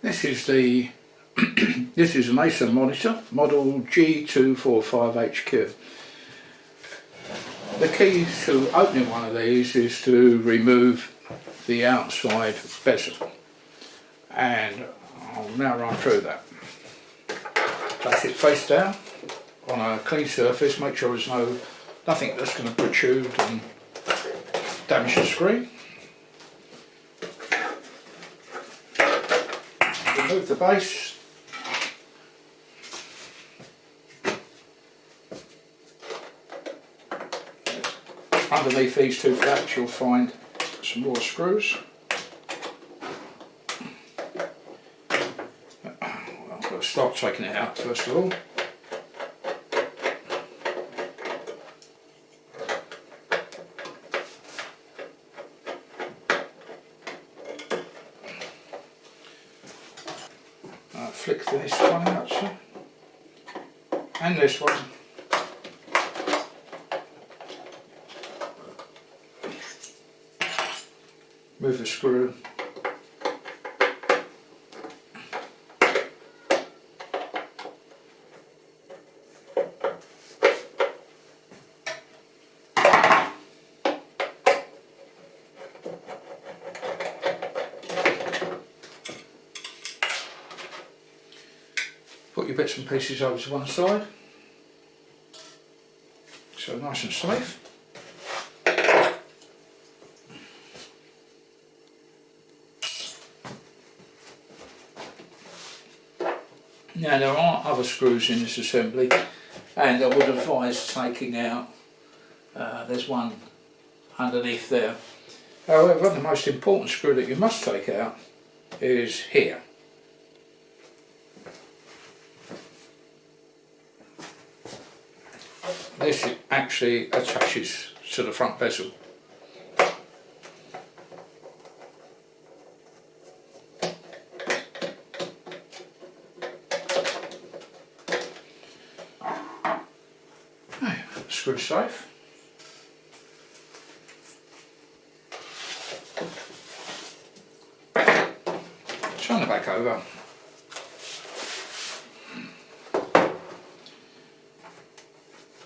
This is the this is an ACER monitor, model G245HQ. The key to opening one of these is to remove the outside bezel, and I'll now run through that. Place it face down on a clean surface, make sure there's nothing that's going to protrude and damage the screen. Remove the base. Underneath these two flaps you'll find some more screws. I've got to start taking it out first of all. Flick this one out, so. And this one. Move the screw. Put your bits and pieces over to one side, so nice and safe. Now there are other screws in this assembly, and I would advise taking out, there's one underneath there. However, the most important screw that you must take out is here. This actually attaches to the front bezel. Screw safe. Turn it back over.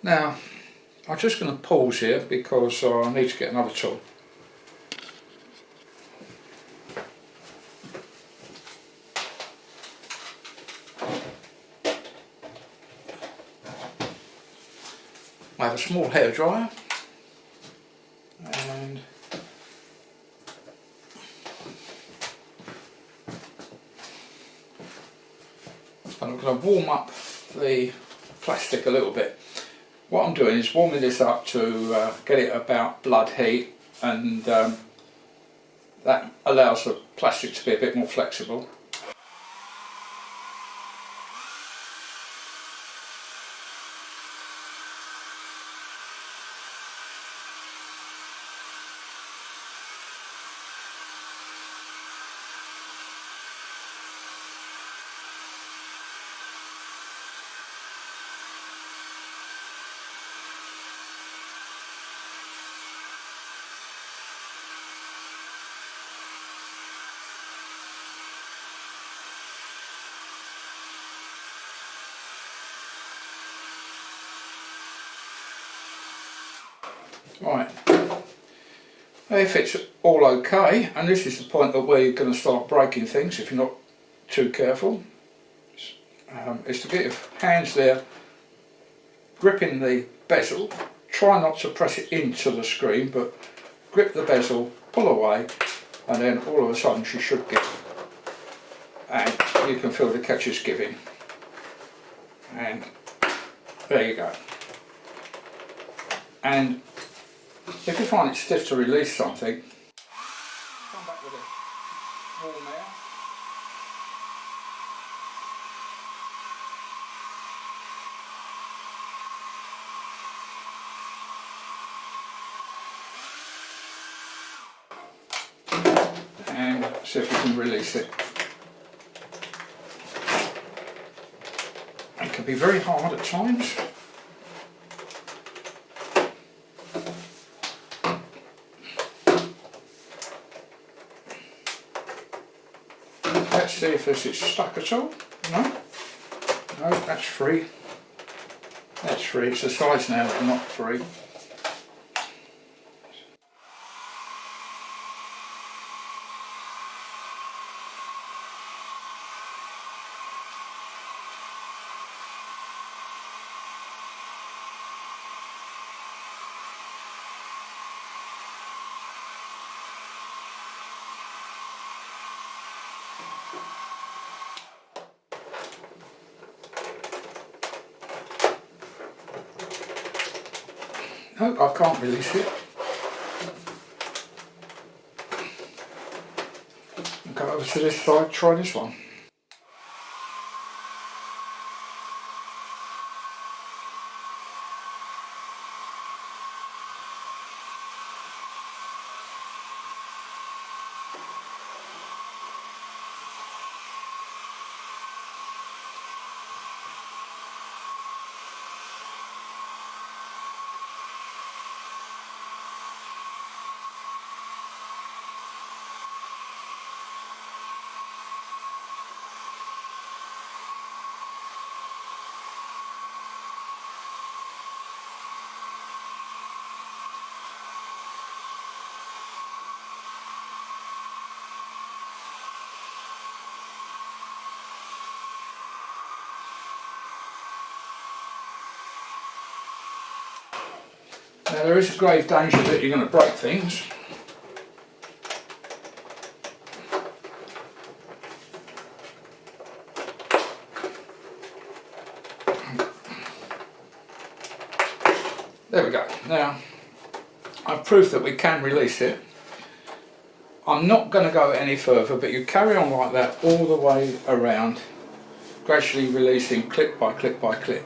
Now, I'm just going to pause here because I need to get another tool. I have a small hairdryer and I'm going to warm up the plastic a little bit. What I'm doing is warming this up to get it about blood heat, and that allows the plastic to be a bit more flexible. Right, if it's all okay, and this is the point at where you're going to start breaking things if you're not too careful, is to get your hands there gripping the bezel. Try not to press it into the screen, but grip the bezel, pull away, and then all of a sudden she should give, and you can feel the catches giving, and there you go. And if you find it stiff to release something, come back with a warm air. And see if you can release it. It can be very hard at times. let's see if this is stuck at all. No? No, that's free. That's free. It's the sides now that are not free. No, I can't release it. Go over to this side, try this one. Now there is a grave danger that you're going to break things. There we go. Now I've proved that we can release it. I'm not going to go any further, but you carry on like that all the way around, gradually releasing clip by clip by clip.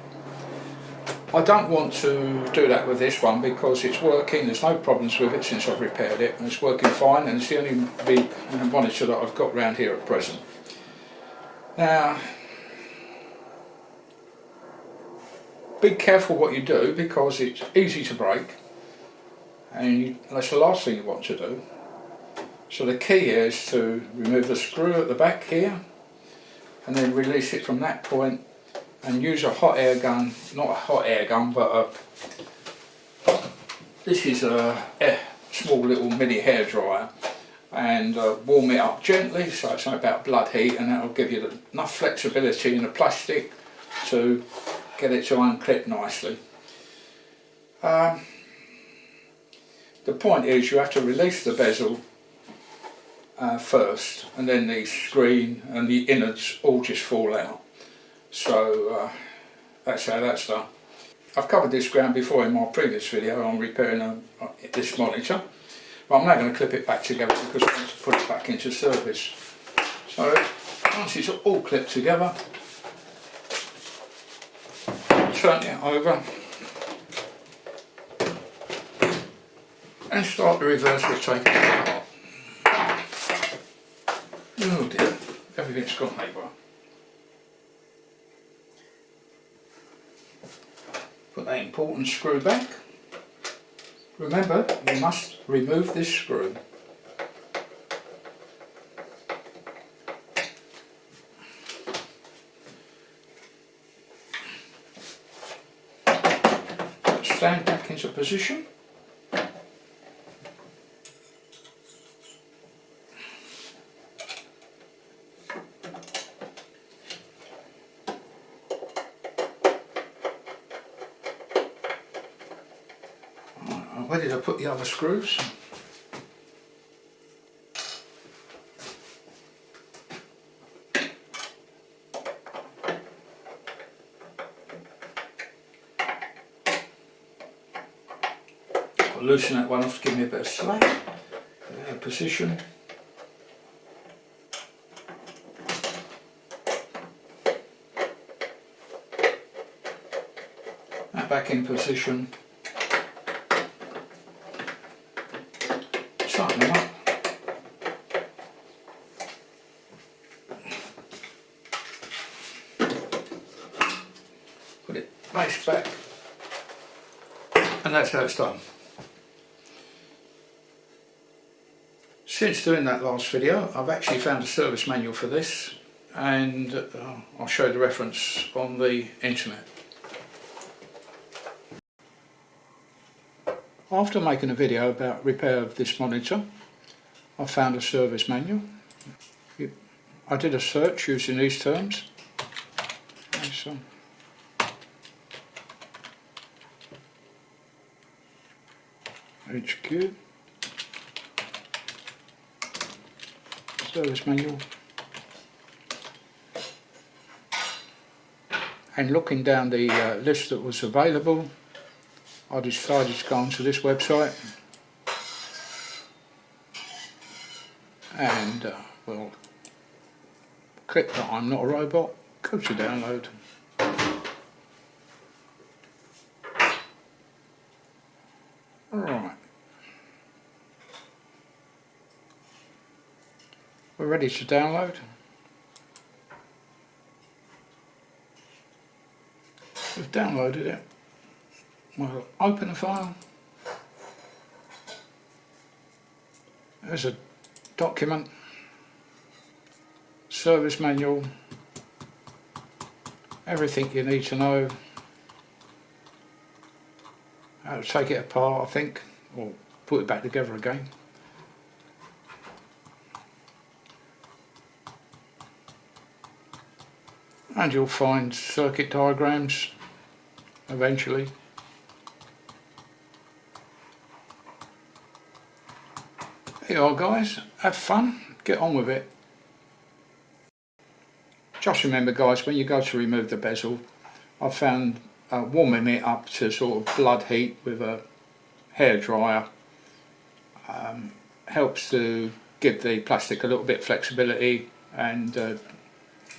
I don't want to do that with this one because it's working, there's no problems with it since I've repaired it, and it's working fine, and it's the only big monitor that I've got around here at present. Now, be careful what you do because it's easy to break, and that's the last thing you want to do. So the key is to remove the screw at the back here, and then release it from that point, and use a hot air gun, not a hot air gun, but this is a small little mini hairdryer, and warm it up gently so it's not about blood heat, and that'll give you enough flexibility in the plastic to get it to unclip nicely. The point is you have to release the bezel first, and then the screen and the innards all just fall out. So that's how that's done. I've covered this ground before in my previous video on repairing this monitor, but I'm now going to clip it back together because I want to put it back into service. So once it's all clipped together, turn it over and start the reverse of taking it apart. Oh dear, everything's gone haywire. Put that important screw back. Remember, you must remove this screw. Stand back into position. Where did I put the other screws? I'll loosen that one off to give me a bit of slack. Position. That back in position. Tighten them up. Put it base back, and that's how it's done. Since doing that last video, I've actually found a service manual for this, and I'll show the reference on the internet. After making a video about repair of this monitor, I found a service manual. I did a search using these terms. So, HQ service manual, and looking down the list that was available, I decided to go onto this website and well, click that I'm not a robot, go to download. Alright, we're ready to download. We've downloaded it. We'll open the file. There's a document, service manual, everything you need to know. How to take it apart, I think, or put it back together again. And you'll find circuit diagrams eventually. Here you are guys, have fun, get on with it. Just remember guys, when you go to remove the bezel, I found warming it up to sort of blood heat with a hairdryer helps to give the plastic a little bit of flexibility and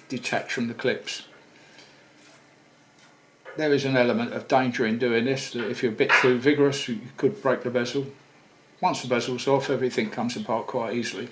detach from the clips. There is an element of danger in doing this, that if you're a bit too vigorous you could break the bezel. Once the bezel's off, everything comes apart quite easily.